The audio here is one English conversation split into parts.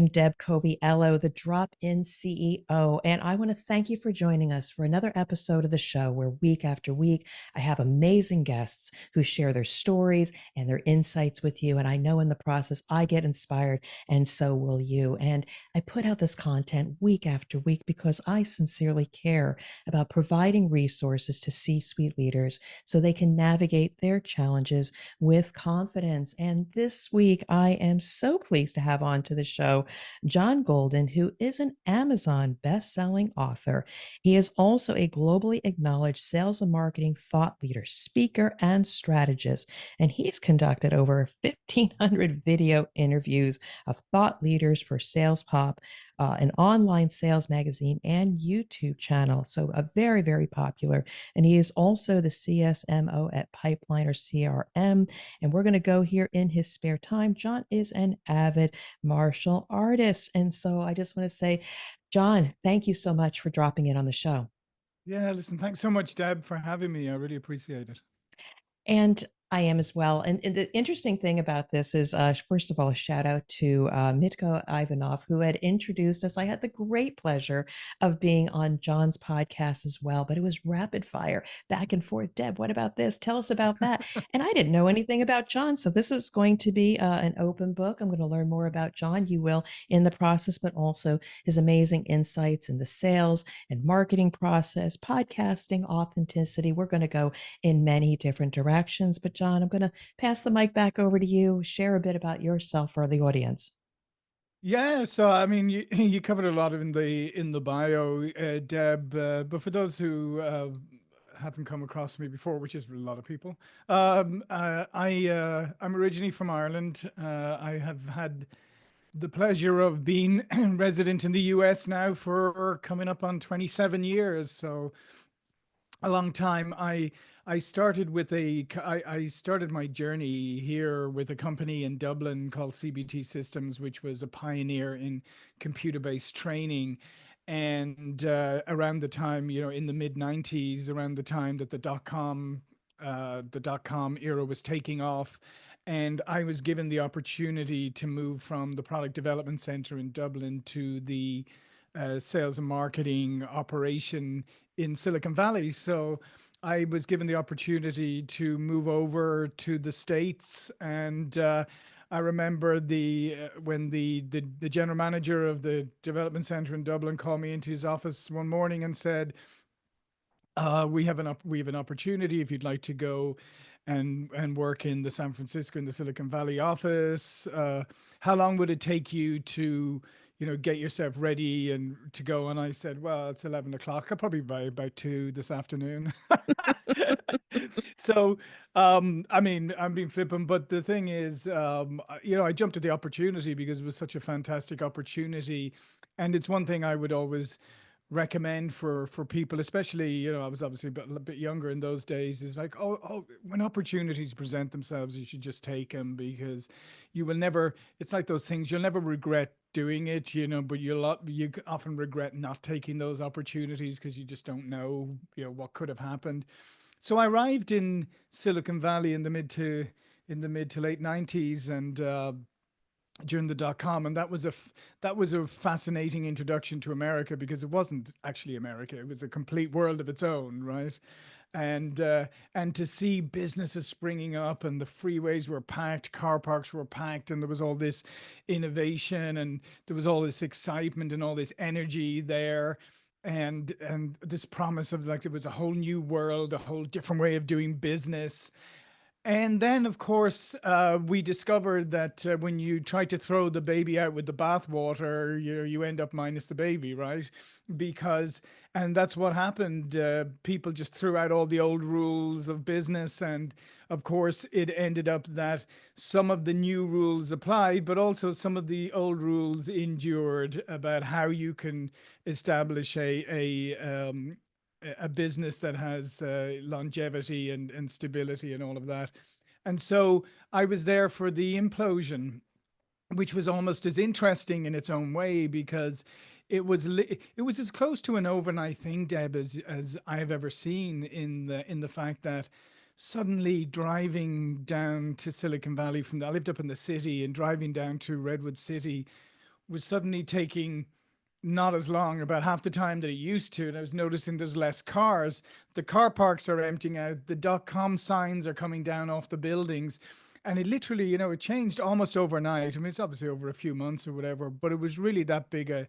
I'm Deb Coviello, the Drop-In CEO, and I want to thank you for joining us for another episode of the show where week after week I have amazing guests who share their stories and their insights with you. And I know in the process I get inspired, and so will you. And I put out this content week after week because I sincerely care about providing resources to C-suite leaders so they can navigate their challenges with confidence. And this week I am so pleased to have on to the show John Golden, who is an Amazon best-selling author. He is also a globally acknowledged sales and marketing thought leader, speaker, and strategist. And he's conducted over 1,500 video interviews of thought leaders for Sales Pop, an online sales magazine and YouTube channel. So a very, very popular. And he is also the CSMO at Pipeline or CRM. And we're going to go here in his spare time. John is an avid martial artist. And so I just want to say, John, thank you so much for dropping in on the show. Yeah, listen, thanks so much, Deb, for having me. I really appreciate it. And I am as well. And the interesting thing about this is, first of all, a shout out to Mitko Ivanov, who had introduced us. I had the great pleasure of being on John's podcast as well, but it was rapid fire, back and forth. Deb, what about this? Tell us about that. And I didn't know anything about John. So this is going to be an open book. I'm going to learn more about John. You will in the process, but also his amazing insights in the sales and marketing process, podcasting, authenticity. We're going to go in many different directions. But John, I'm going to pass the mic back over to you. Share a bit about yourself for the audience. Yeah, so I mean, you you covered a lot of in the bio, Deb. But for those who haven't come across me before, which is a lot of people, I'm originally from Ireland. I have had the pleasure of being resident in the US now for coming up on 27 years. So a long time. I started with I started my journey here with a company in Dublin called CBT Systems, which was a pioneer in computer-based training. And around the time, in the mid 90s, around the time that the dot com era was taking off, and I was given the opportunity to move from the product development center in Dublin to the sales and marketing operation in Silicon Valley. So I was given the opportunity to move over to the States, and I remember when the general manager of the development center in Dublin called me into his office one morning and said, we have an opportunity if you'd like to go and work in the San Francisco in the Silicon Valley office. How long would it take you to, get yourself ready and to go? And I said, well, it's 11 o'clock. I'll probably by about 2 this afternoon. So, I mean, I'm being flippant, but the thing is, I jumped at the opportunity because it was such a fantastic opportunity. And it's one thing I would always recommend for people, especially, I was obviously a bit younger in those days, is like, oh, when opportunities present themselves, you should just take them, because you will never, it's like those things, you'll never regret doing it, but you often regret not taking those opportunities because you just don't know, what could have happened. So I arrived in Silicon Valley in the mid to late 90s, and during the dot-com, and that was a fascinating introduction to America, because it wasn't actually America. It was a complete world of its own, right? And to see businesses springing up, and the freeways were packed, car parks were packed, and there was all this innovation, and there was all this excitement and all this energy there, and this promise of, like, there was a whole new world, a whole different way of doing business. And then, of course, we discovered that when you try to throw the baby out with the bathwater, you end up minus the baby, right? Because, and that's what happened. People just threw out all the old rules of business, and of course, it ended up that some of the new rules applied, but also some of the old rules endured, about how you can establish a business that has longevity and stability and all of that. And so I was there for the implosion, which was almost as interesting in its own way, because it was as close to an overnight thing, Deb, as I've ever seen, in the fact that suddenly driving down to Silicon Valley I lived up in the city, and driving down to Redwood City was suddenly taking not as long, about half the time that it used to. And I was noticing there's less cars. The car parks are emptying out. The .com signs are coming down off the buildings. And it literally, it changed almost overnight. I mean, it's obviously over a few months or whatever, but it was really that big a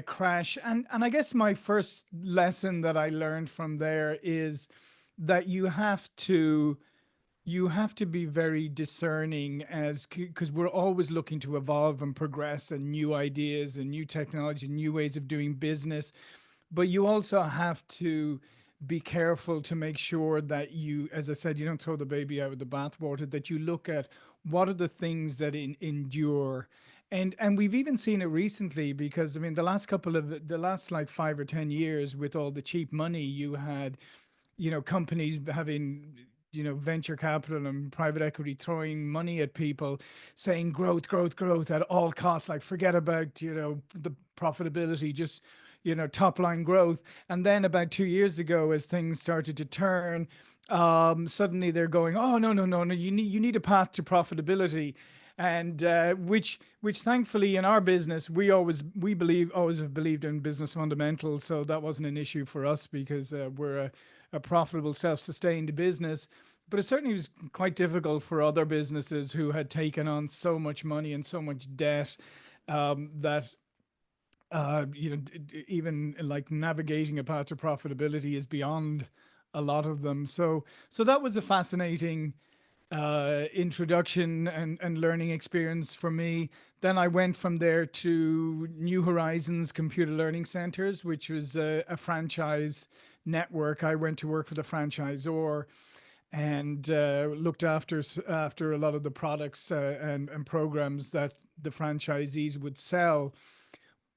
crash. And I guess my first lesson that I learned from there is that you have to be very discerning, as because we're always looking to evolve and progress, and new ideas and new technology, new ways of doing business. But you also have to be careful to make sure that you, as I said, you don't throw the baby out with the bathwater, that you look at what are the things that endure. And we've even seen it recently, because I mean the last like 5 or 10 years, with all the cheap money you had, companies having, venture capital and private equity throwing money at people, saying growth, growth, growth at all costs, like forget about, the profitability, just, top line growth. And then about 2 years ago, as things started to turn, suddenly they're going, oh, no, no, no, no, you need a path to profitability. And which thankfully in our business, we always have believed in business fundamentals, so that wasn't an issue for us, because we're a profitable, self-sustained business. But it certainly was quite difficult for other businesses who had taken on so much money and so much debt, that even like navigating a path to profitability is beyond a lot of them. So that was a fascinating introduction and learning experience for me. Then I went from there to New Horizons Computer Learning Centers, which was a franchise network. I went to work for the franchisor, and looked after a lot of the products and programs that the franchisees would sell.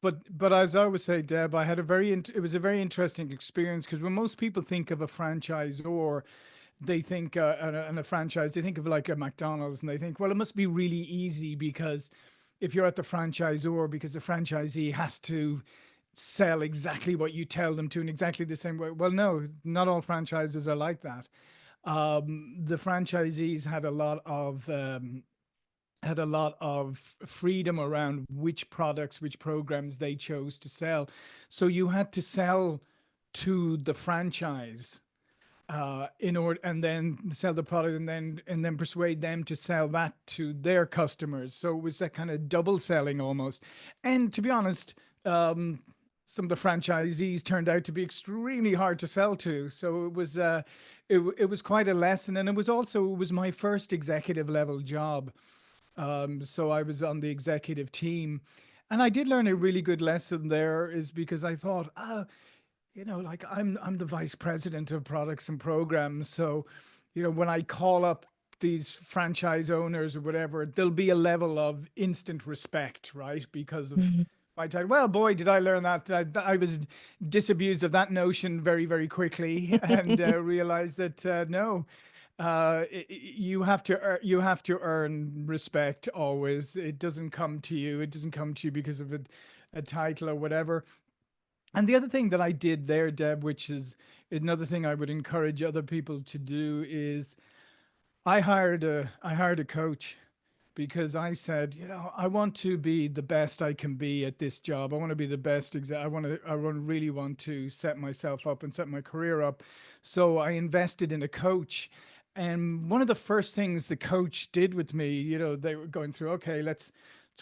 But as I always say, Deb, I had it was a very interesting experience, because when most people think of a franchisor, they think and a franchise, they think of like a McDonald's, and they think, well, it must be really easy, because if you're at the franchisor, because the franchisee has to sell exactly what you tell them to in exactly the same way. Well, no, not all franchises are like that. The franchisees had a lot of freedom around which products, which programs they chose to sell. So you had to sell to the franchise, in order, and then sell the product, and then persuade them to sell that to their customers. So it was that kind of double selling almost. And to be honest, some of the franchisees turned out to be extremely hard to sell to. So it was quite a lesson, and it was my first executive level job. So I was on the executive team, and I did learn a really good lesson there, is because I thought, like I'm the vice president of products and programs. So, when I call up these franchise owners or whatever, there'll be a level of instant respect, right? Because of Mhm. my title. Well, boy, did I learn that. I was disabused of that notion very, very quickly, and realized that no, you have to earn respect always. It doesn't come to you. It doesn't come to you because of a title or whatever. And the other thing that I did there, Deb, which is another thing I would encourage other people to do, is I hired a coach, because I said, I want to be the best I can be at this job. I want to be the best. Really want to set myself up and set my career up. So I invested in a coach. And one of the first things the coach did with me, they were going through, okay, let's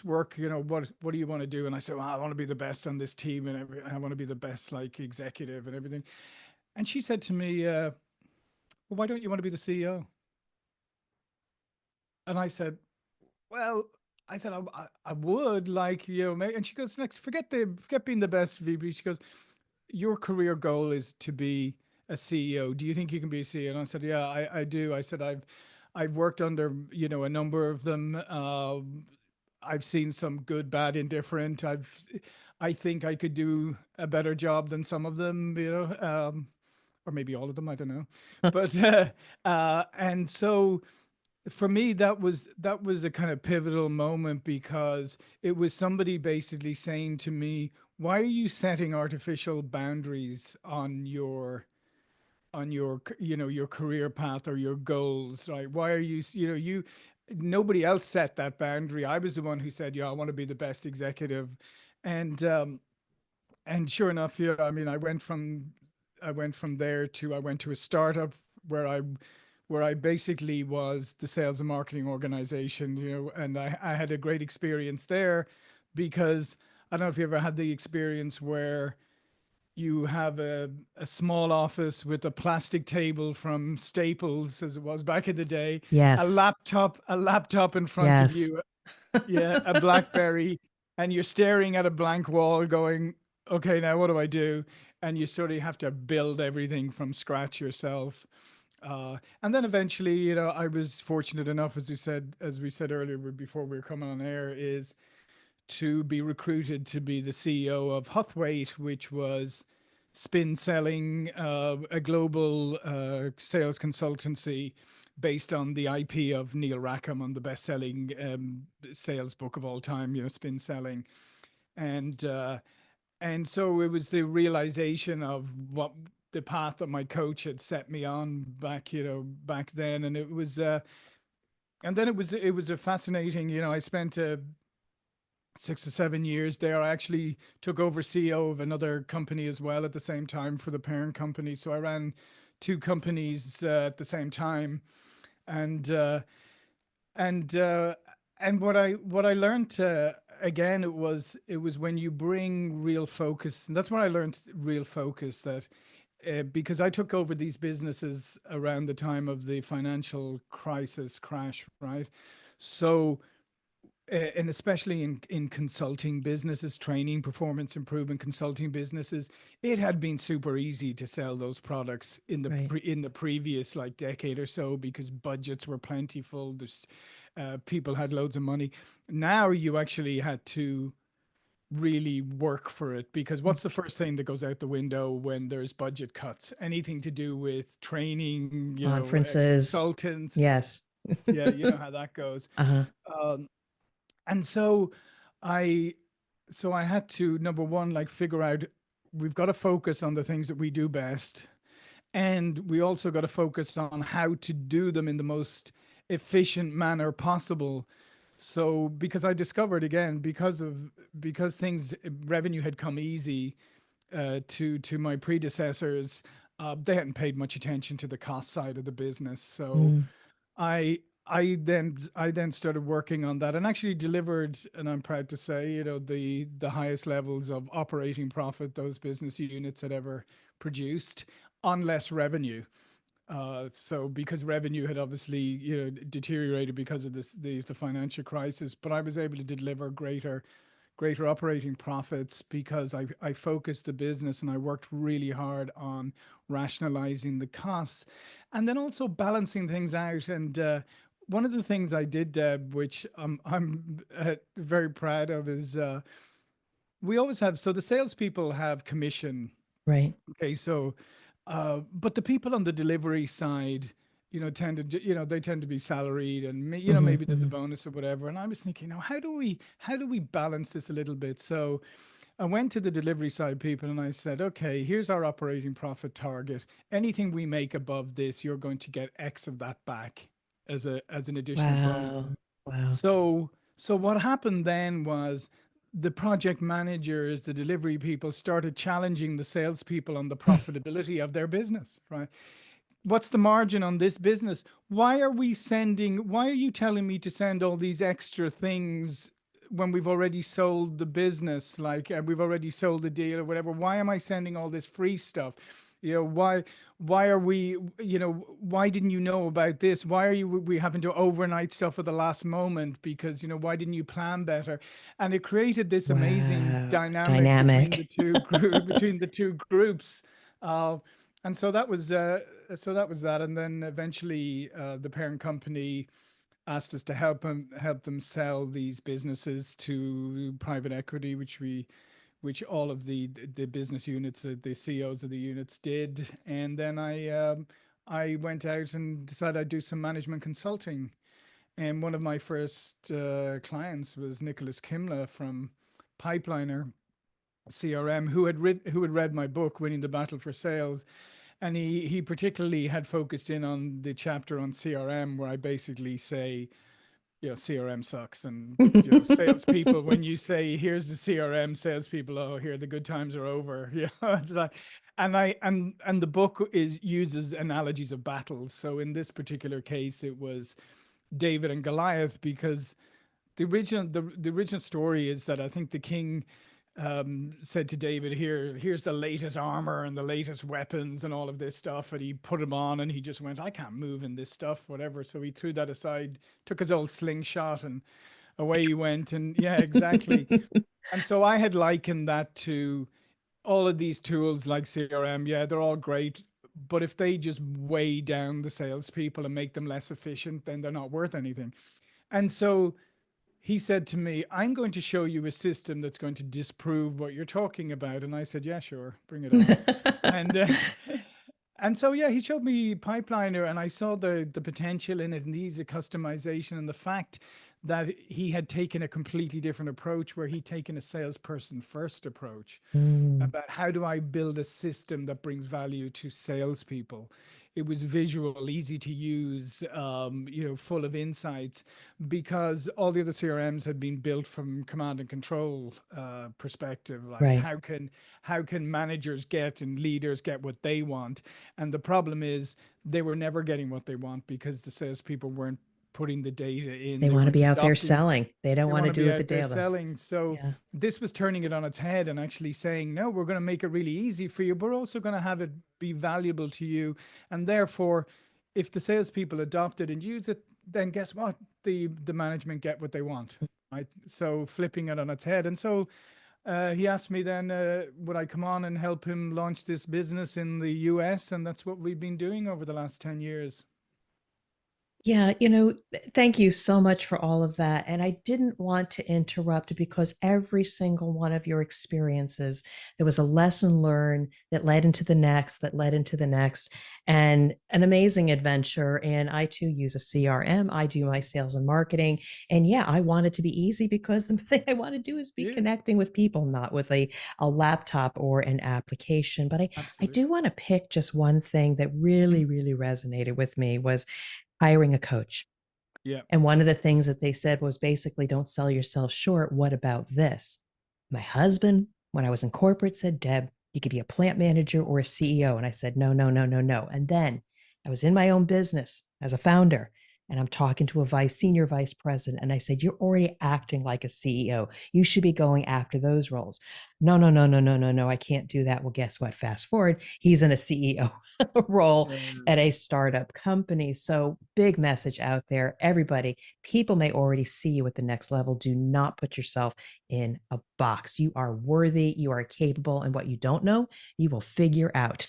work, what do you want to do? And I said, well, I want to be the best on this team, and I want to be the best like executive and everything. And she said to me, well, why don't you want to be the CEO? And I said, well, I said I would like, and she goes, next, forget being the best VP. She goes, your career goal is to be a CEO. Do you think you can be a CEO? And I said, yeah, I do. I said, I've worked under, a number of them. I've seen some good, bad, indifferent. I think I could do a better job than some of them, or maybe all of them. I don't know, but and so for me that was a kind of pivotal moment, because it was somebody basically saying to me, why are you setting artificial boundaries on your your career path or your goals, right? Why are you, nobody else set that boundary. I was the one who said, "Yeah, I want to be the best executive," and sure enough, yeah, I mean, I went from there to I went to a startup where I basically was the sales and marketing organization, and I had a great experience there because I don't know if you ever had the experience where you have a small office with a plastic table from Staples, as it was back in the day, Yes. a laptop in front of Yes. you, yeah, a BlackBerry, and you're staring at a blank wall going, okay, now what do I do? And you sort of have to build everything from scratch yourself. And then eventually, I was fortunate enough, as we said earlier before we were coming on air, is to be recruited to be the CEO of Huthwaite, which was spin selling, a global sales consultancy based on the IP of Neil Rackham on the best-selling sales book of all time, spin selling, and so it was the realization of what the path that my coach had set me on back then, and it was. And then it was a fascinating. I spent 6 or 7 years there. I actually took over CEO of another company as well at the same time for the parent company. So I ran two companies at the same time, and uh, and uh, and what I learned, again, it was when you bring real focus, and that's what I learned, real focus, that because I took over these businesses around the time of the financial crisis crash, right? So and especially in consulting businesses, training, performance improvement consulting businesses, it had been super easy to sell those products Right. in the previous like decade or so because budgets were plentiful. There's people had loads of money. Now you actually had to really work for it, because Mm. what's the first thing that goes out the window when there's budget cuts? Anything to do with training, Conferences. consultants. Yes. Yeah, you know how that goes. Uh-huh. Um, and I so I had to, number one, like, figure out, we've got to focus on the things that we do best, and we also got to focus on how to do them in the most efficient manner possible. So because I discovered, again, because things, revenue had come easy to my predecessors, they hadn't paid much attention to the cost side of the business. So Mm. I then started working on that and actually delivered, and I'm proud to say, the highest levels of operating profit those business units had ever produced on less revenue. So because revenue had obviously, deteriorated because of the financial crisis, but I was able to deliver greater operating profits because I focused the business and I worked really hard on rationalizing the costs and then also balancing things out. And one of the things I did, Deb, which I'm very proud of, is we always have, so the salespeople have commission. Right. Okay, so, but the people on the delivery side, they tend to be salaried, and Hmm. maybe there's a Hmm. bonus or whatever. And I was thinking, how do we balance this a little bit? So I went to the delivery side people and I said, okay, here's our operating profit target. Anything we make above this, you're going to get X of that back as an additional bonus. Wow. Wow. So what happened then was the project managers, the delivery people started challenging the salespeople on the profitability of their business, right? What's the margin on this business? Why are you telling me to send all these extra things when we've already sold the business, like, we've already sold the deal or whatever? Why am I sending all this free stuff? Why are we, why didn't you know about this? Why are we having to overnight stuff at the last moment? Because, why didn't you plan better? And it created this amazing Wow. dynamic between the Dynamic. two groups. Uh, and so that was that. And then eventually, the parent company asked us to help them sell these businesses to private equity, which all of the business units, the CEOs of the units did. And then I went out and decided I'd do some management consulting. And one of my first clients was Nicholas Kimla from Pipeliner CRM, who had read my book, Winning the Battle for Sales, and he particularly had focused in on the chapter on CRM, where I basically say, CRM sucks, and salespeople, when you say here's the CRM, salespeople, oh, here the good times are over. It's like, and the book is uses analogies of battles. So in this particular case, it was David and Goliath, because the original story is that I think the king said to David, here's the latest armor and the latest weapons and all of this stuff, and he put them on, and he just went, I can't move in this stuff, whatever. So he threw that aside, took his old slingshot, and away he went. And yeah, exactly. And so I had likened that to all of these tools like CRM. Yeah, they're all great, but if they just weigh down the salespeople and make them less efficient, then they're not worth anything. And so he said to me, I'm going to show you a system that's going to disprove what you're talking about. And I said, yeah, sure, bring it on. And and so yeah, he showed me Pipeliner, and I saw the potential in it, and the easy customization, and the fact that he had taken a completely different approach, where he'd taken a salesperson first approach Mm, about how do I build a system that brings value to salespeople. It was visual, easy to use, full of insights, because all the other CRMs had been built from command and control perspective. Like, right. how can managers get and leaders get what they want? And the problem is they were never getting what they want, because the salespeople weren't putting the data in. They They want to weren't be out there adopting. selling. They don't They want want to to do be with the out there data. selling. So Yeah. this was turning it on its head and actually saying, no, we're going to make it really easy for you, but we're also going to have it be valuable to you. And therefore, if the salespeople adopt it and use it, then guess what? The management get what they want. Right. So flipping it on its head. And so he asked me then, would I come on and help him launch this business in the US? And that's what we've been doing over the last 10 years. Yeah, thank you so much for all of that. And I didn't want to interrupt because every single one of your experiences, there was a lesson learned that led into the next, that led into the next, and an amazing adventure. And I too use a CRM. I do my sales and marketing. And yeah, I want it to be easy because the thing I want to do is be Yeah, connecting with people, not with a laptop or an application. But I absolutely. do want to pick just one thing that Mhm. really, really resonated with me was hiring a coach. Yeah. And one of the things that they said was basically, don't sell yourself short. What about this? My husband, when I was in corporate, said, Deb, you could be a plant manager or a CEO. And I said, no, no, no, no, no. And then I was in my own business as a founder, and I'm talking to a senior vice president. And I said, you're already acting like a CEO. You should be going after those roles. No, no, no, no, no, no, no. I can't do that. Well, guess what? Fast forward, he's in a CEO role Yeah. at a startup company. So, big message out there. Everybody, people may already see you at the next level. Do not put yourself in a box. You are worthy, you are capable, and what you don't know, you will figure out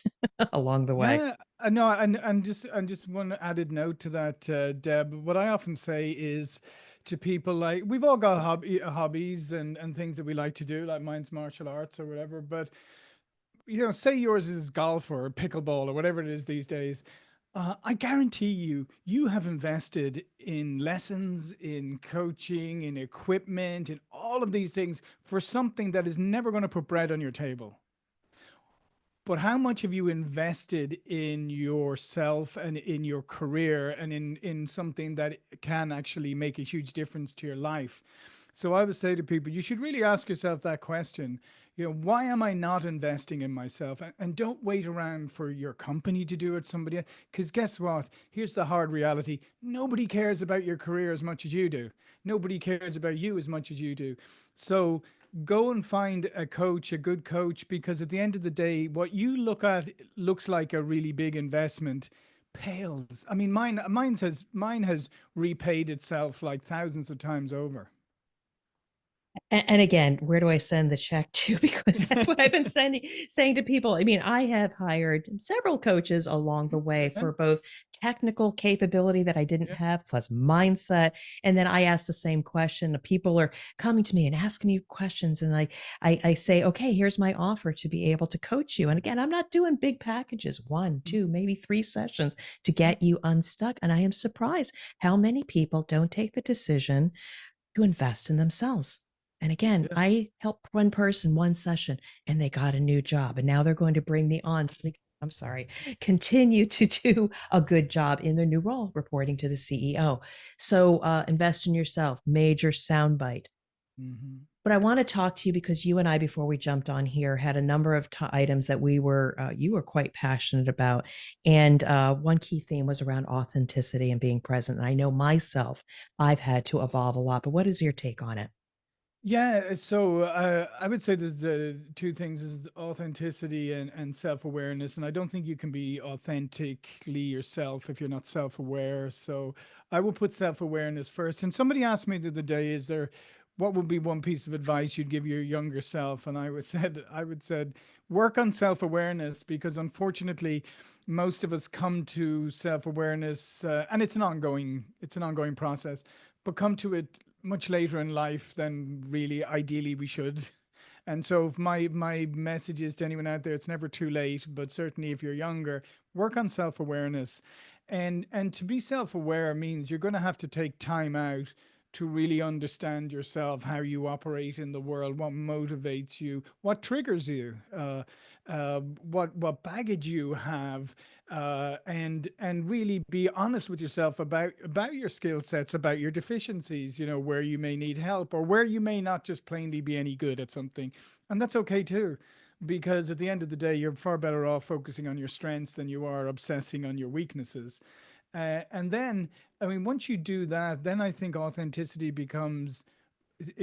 along the way. Yeah, I know, and just one added note to that, Deb. What I often say is to people, like, we've all got hobbies and things that we like to do, like mine's martial arts or whatever. But say yours is golf or pickleball or whatever it is these days. I guarantee you, you have invested in lessons, in coaching, in equipment, in all of these things for something that is never going to put bread on your table. But how much have you invested in yourself and in your career and in something that can actually make a huge difference to your life? So I would say to people, you should really ask yourself that question. Why am I not investing in myself? And don't wait around for your company to do it, somebody else. Because guess what? Here's the hard reality. Nobody cares about your career as much as you do. Nobody cares about you as much as you do. So go and find a coach, a good coach, because at the end of the day, what you look at looks like a really big investment pales. I mean, mine has repaid itself like thousands of times over. And again, where do I send the check to? Because that's what I've been saying to people. I mean, I have hired several coaches along the way Yeah, for both technical capability that I didn't yeah. have, plus mindset. And then I ask the same question. People are coming to me and asking me questions, and I say, okay, here's my offer to be able to coach you. And again, I'm not doing big packages, one, two, maybe three sessions to Mhm. get you unstuck. And I am surprised how many people don't take the decision to invest in themselves. And again, Yeah. I helped one person one session and they got a new job and now they're going to bring me on. I'm sorry, continue to do a good job in their new role, reporting to the CEO. So invest in yourself, major soundbite. Hmm. But I want to talk to you because you and I, before we jumped on here, had a number of items that you were quite passionate about. And one key theme was around authenticity and being present. And I know myself, I've had to evolve a lot. But what is your take on it? Yeah, so I would say there's the two things is authenticity and self-awareness. And I don't think you can be authentically yourself if you're not self-aware. So I will put self-awareness first. And somebody asked me the other day, what would be one piece of advice you'd give your younger self? And I would said, work on self-awareness, because unfortunately, most of us come to self-awareness, and it's an ongoing process, but come to it much later in life than really ideally we should. And so my message is to anyone out there, it's never too late, but certainly if you're younger, work on self-awareness. And to be self-aware means you're going to have to take time out to really understand yourself, how you operate in the world, what motivates you, what triggers you, what baggage you have, and really be honest with yourself about your skill sets, about your deficiencies, where you may need help or where you may not just plainly be any good at something, and that's okay too. Because at the end of the day, you're far better off focusing on your strengths than you are obsessing on your weaknesses. And then, I mean, once you do that, then I think authenticity it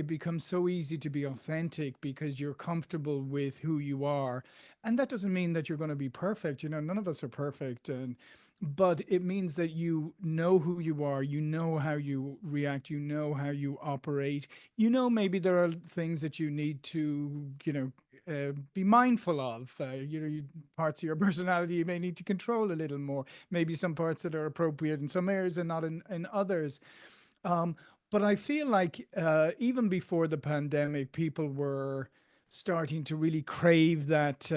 becomes so easy to be authentic because you're comfortable with who you are. And that doesn't mean that you're going to be perfect. None of us are perfect. But it means that you know who you are, you know how you react, you know how you operate. Maybe there are things that you need to, be mindful of. Parts of your personality you may need to control a little more. Maybe some parts that are appropriate in some areas and not in others. Um, but I feel like even before the pandemic, people were starting to really crave that,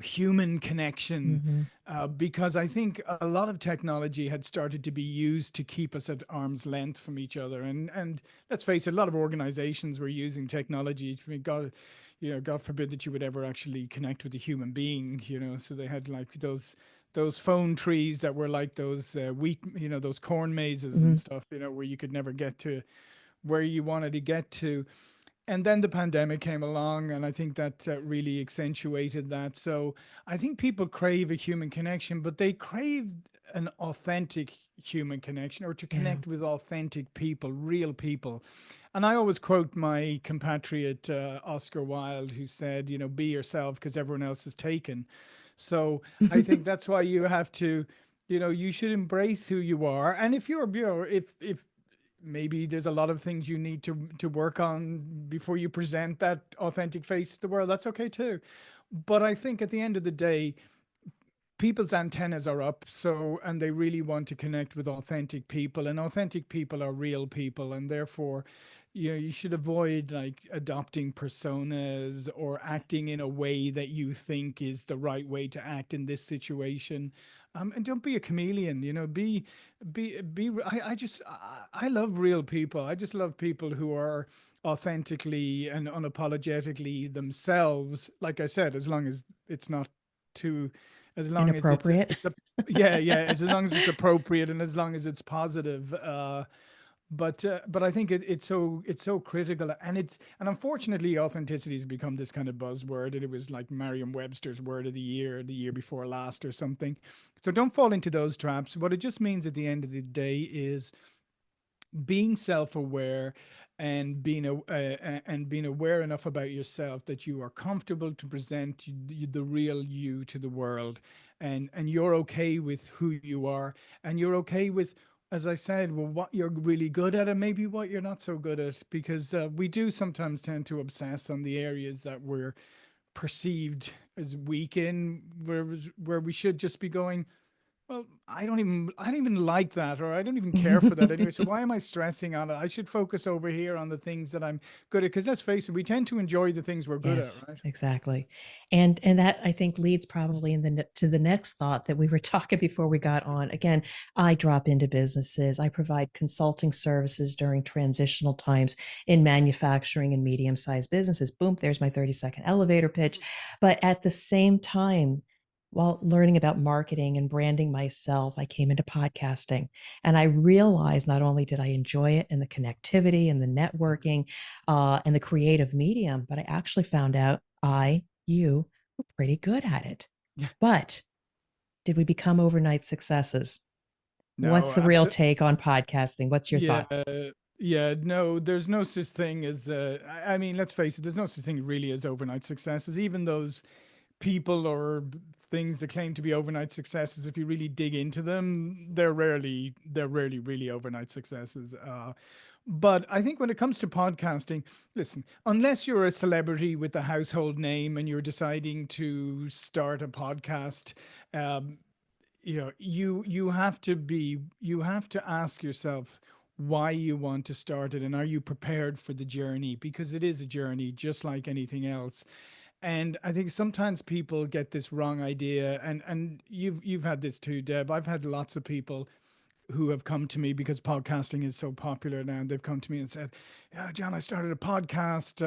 human connection, Mm-hmm. because I think a lot of technology had started to be used to keep us at arm's length from each other. And let's face it, a lot of organizations were using technology. I mean, God forbid that you would ever actually connect with a human being. So they had like those phone trees that were like those wheat, those corn mazes Mm-hmm. and stuff, where you could never get to where you wanted to get to. And then the pandemic came along, and I think that really accentuated that. So I think people crave a human connection, but they crave an authentic human connection, or to Yeah. connect with authentic people, real people. And I always quote my compatriot Oscar Wilde, who said, be yourself because everyone else is taken. So I think that's why you have to, you should embrace who you are. And if you're, if maybe there's a lot of things you need to work on before you present that authentic face to the world, that's okay too. But I think at the end of the day, people's antennas are up, so, and they really want to connect with authentic people, and authentic people are real people, and therefore you should avoid like adopting personas or acting in a way that you think is the right way to act in this situation. And don't be a chameleon, I love real people. I just love people who are authentically and unapologetically themselves, like I said, as long as it's not too, as long as Inappropriate. it's a yeah, yeah, as long as it's appropriate and as long as it's positive. But I think it's so critical, and unfortunately authenticity has become this kind of buzzword, and it was like Merriam-Webster's word of the year before last or something. So don't fall into those traps. What it just means at the end of the day is being self-aware, and being aware enough about yourself that you are comfortable to present the real you to the world, and you're okay with who you are, and you're okay with, as I said, well, what you're really good at and maybe what you're not so good at, because we do sometimes tend to obsess on the areas that we're perceived as weak in, where we should just be going, Well, I don't even like that, or I don't even care for that anyway. So why am I stressing on it? I should focus over here on the things that I'm good at. Because let's face it, we tend to enjoy the things we're good at, Yes, right? exactly. And that I think leads probably in to the next thought that we were talking before we got on. Again, I drop into businesses. I provide consulting services during transitional times in manufacturing and medium-sized businesses. Boom, there's my 30-second elevator pitch. But at the same time, while learning about marketing and branding myself, I came into podcasting and I realized not only did I enjoy it and the connectivity and the networking, and the creative medium, but I actually found out you were pretty good at it. Yeah. But did we become overnight successes? What's No, the real absolutely. take on podcasting? What's your Yeah, thoughts? yeah, no, there's no such thing as I mean, let's face it, there's no such thing really as overnight successes. Even those people or things that claim to be overnight successes, if you really dig into them, they're rarely really overnight successes. But I think when it comes to podcasting, listen, unless you're a celebrity with a household name and you're deciding to start a podcast, um, you have to ask yourself why you want to start it, and are you prepared for the journey, because it is a journey just like anything else. And I think sometimes people get this wrong idea, and you've had this too, Deb. I've had lots of people who have come to me because podcasting is so popular now, and they've come to me and said, "Yeah, John, I started a podcast.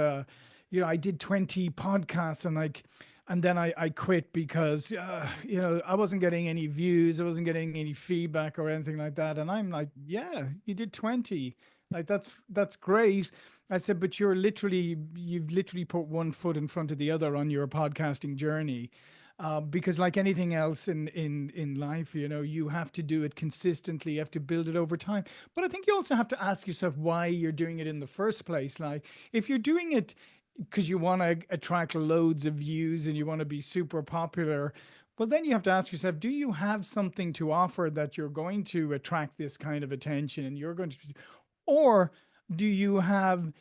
I did 20 podcasts, and and then I quit because I wasn't getting any views, I wasn't getting any feedback or anything like that." And I'm like, "Yeah, you did 20. Like that's great." I said, "But you've literally put one foot in front of the other on your podcasting journey." Because like anything else in life, you have to do it consistently. You have to build it over time. But I think you also have to ask yourself why you're doing it in the first place. Like if you're doing it because you want to attract loads of views and you want to be super popular, well, then you have to ask yourself, do you have something to offer that you're going to attract this kind of attention and you're going to, or do you have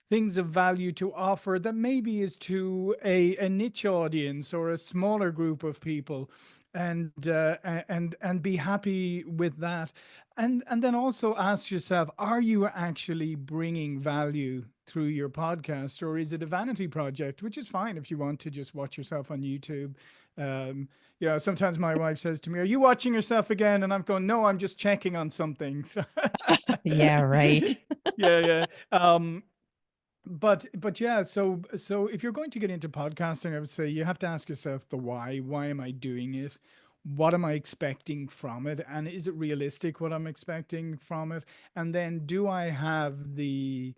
things of value to offer that maybe is to a niche audience or a smaller group of people, and be happy with that, and then also ask yourself, are you actually bringing value through your podcast, or is it a vanity project, which is fine if you want to just watch yourself on YouTube. Sometimes my wife says to me, "Are you watching yourself again?" And I'm going, "No, I'm just checking on something." Yeah, right. Yeah, yeah. But yeah, so if you're going to get into podcasting, I would say you have to ask yourself the why. Why am I doing it? What am I expecting from it? And is it realistic what I'm expecting from it? And then do I have the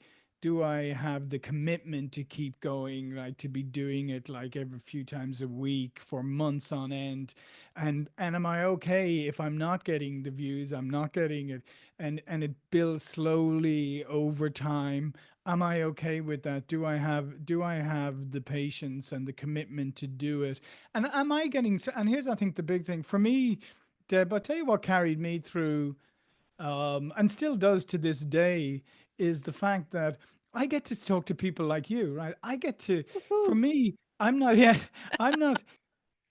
commitment to keep going, like to be doing it like every few times a week for months on end? And am I okay if I'm not getting the views, I'm not getting it, and it builds slowly over time? Am I okay with that? Do I have the patience and the commitment to do it? And am I getting and here's I think the big thing for me, Deb, I'll tell you what carried me through, and still does to this day, is the fact that I get to talk to people like you, right? I get to, for Woohoo. me, I'm not yet, I'm not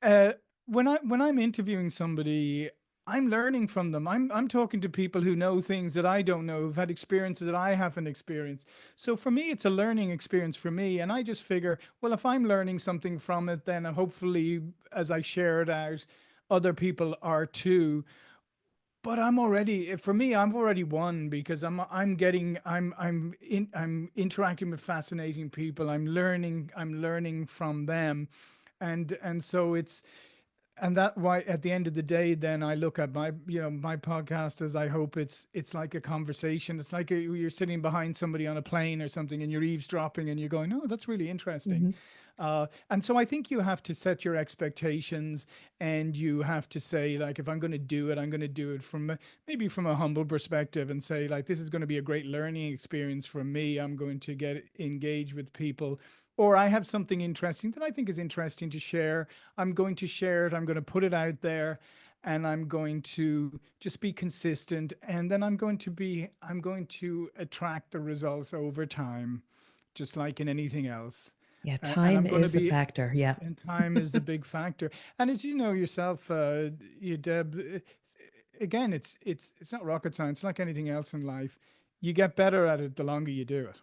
uh, when I'm interviewing somebody, I'm learning from them. I'm talking to people who know things that I don't know, who've had experiences that I haven't experienced. So for me, it's a learning experience for me, and I just figure, well, if I'm learning something from it, then hopefully, as I share it out, other people are too. But for me, I'm already won because I'm interacting with fascinating people. I'm learning from them, and so it's, and that why at the end of the day, then I look at my podcast as, I hope it's like a conversation. It's like you're sitting behind somebody on a plane or something, and you're eavesdropping and you're going, "Oh, that's really interesting." Mhm. And so I think you have to set your expectations, and you have to say, like, if I'm going to do it, I'm going to do it maybe from a humble perspective, and say, like, this is going to be a great learning experience for me. I'm going to get engaged with people, or I have something interesting that I think is interesting to share. I'm going to share it. I'm going to put it out there, and I'm going to just be consistent. And then I'm going to attract the results over time, just like in anything else. Yeah, And time I'm going to is the be, factor. Yeah. and time is the big factor. And as you know yourself, you Deb, again, it's not rocket science. Like anything else in life, you get better at it the longer you do it.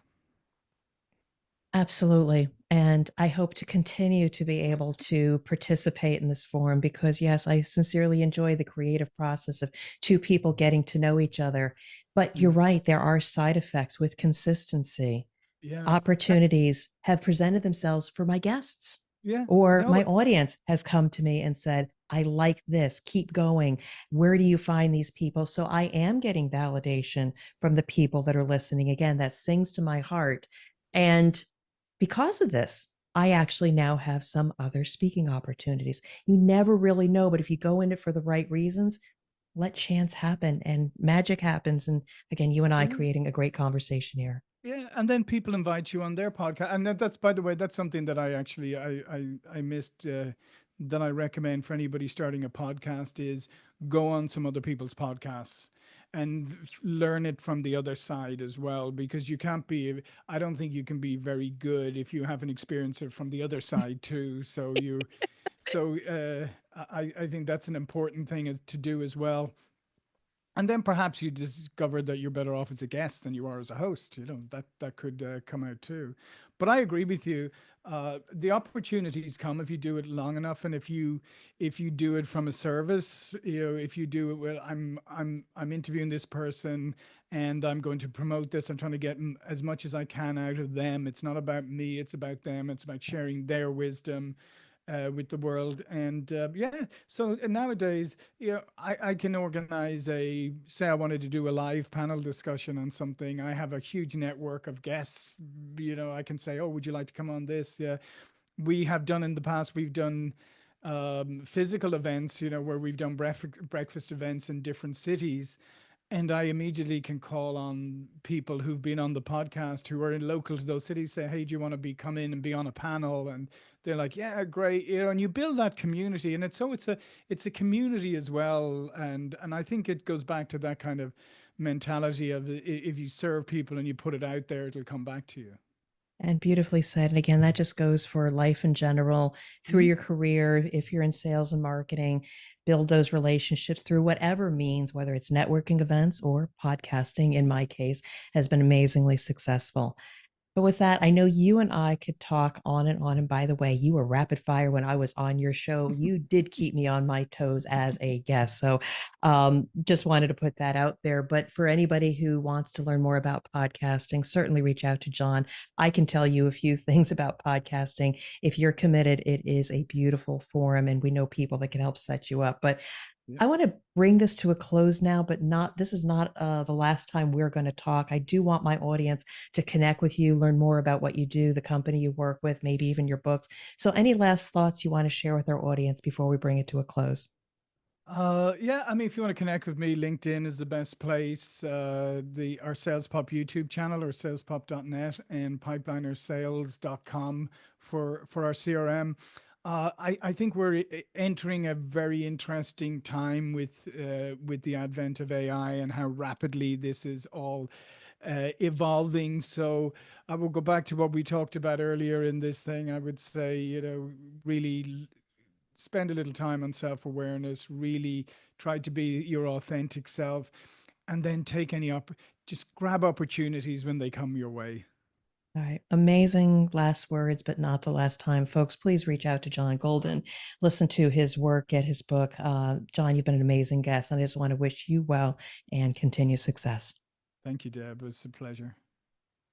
Absolutely. And I hope to continue to be able to participate in this forum because, yes, I sincerely enjoy the creative process of two people getting to know each other. But you're Yeah, right, there are side effects with consistency. yeah, Opportunities have presented themselves for my guests, yeah. or No, my audience has come to me and said, I like this, keep going. Where do you find these people? So I am getting validation from the people that are listening. Again, that sings to my heart. And because of this, I actually now have some other speaking opportunities. You never really know, but if you go in it for the right reasons, let chance happen and magic happens. And again, you and I yeah. creating a great conversation here. Yeah, and then people invite you on their podcast, and that's, by the way, that's something that I actually I missed, that I recommend for anybody starting a podcast is go on some other people's podcasts and learn it from the other side as well, because you can't be, I don't think you can be very good if you haven't experienced it from the other side too. So I think that's an important thing to do as well. And then perhaps you discover that you're better off as a guest than you are as a host. You know, that could come out too. But I agree with you. The opportunities come if you do it long enough, and if you do it from a service. You know, if you do it, well, I'm interviewing this person, and I'm going to promote this. I'm trying to get as much as I can out of them. It's not about me. It's about them. It's about Yes. sharing their wisdom with the world. And yeah, so nowadays, I can organize say I wanted to do a live panel discussion on something. I have a huge network of guests. I can say, oh, would you like to come on this? Yeah, we have done in the past, we've done physical events, where we've done breakfast events in different cities, and I immediately can call on people who've been on the podcast who are in local to those cities, say, hey, do you want to come in and be on a panel? And they're like, yeah, great. And you build that community, and it's a community as well. And I think it goes back to that kind of mentality of, if you serve people and you put it out there, it'll come back to you. And beautifully said. And again, that just goes for life in general, through Mhm. your career. If you're in sales and marketing, build those relationships through whatever means, whether it's networking events or podcasting, in my case, has been amazingly successful. But with that, I know you and I could talk on and on. And by the way, you were rapid fire when I was on your show. You did keep me on my toes as a guest. So just wanted to put that out there. But for anybody who wants to learn more about podcasting, certainly reach out to John. I can tell you a few things about podcasting. If you're committed, it is a beautiful forum, and we know people that can help set you up. But Yeah. I want to bring this to a close now, but this is not the last time we're going to talk. I do want my audience to connect with you, learn more about what you do, the company you work with, maybe even your books. So, any last thoughts you want to share with our audience before we bring it to a close? Yeah, I mean, if you want to connect with me, LinkedIn is the best place. Our Sales Pop YouTube channel, or salespop.net, and pipelinersales.com for our CRM. I think we're entering a very interesting time with the advent of AI and how rapidly this is all evolving. So I will go back to what we talked about earlier in this thing. I would say, really spend a little time on self-awareness, really try to be your authentic self, and then take just grab opportunities when they come your way. All right. Amazing last words, but not the last time. Folks, please reach out to John Golden, listen to his work, get his book. John, you've been an amazing guest, and I just want to wish you well and continue success. Thank you, Deb. It was a pleasure.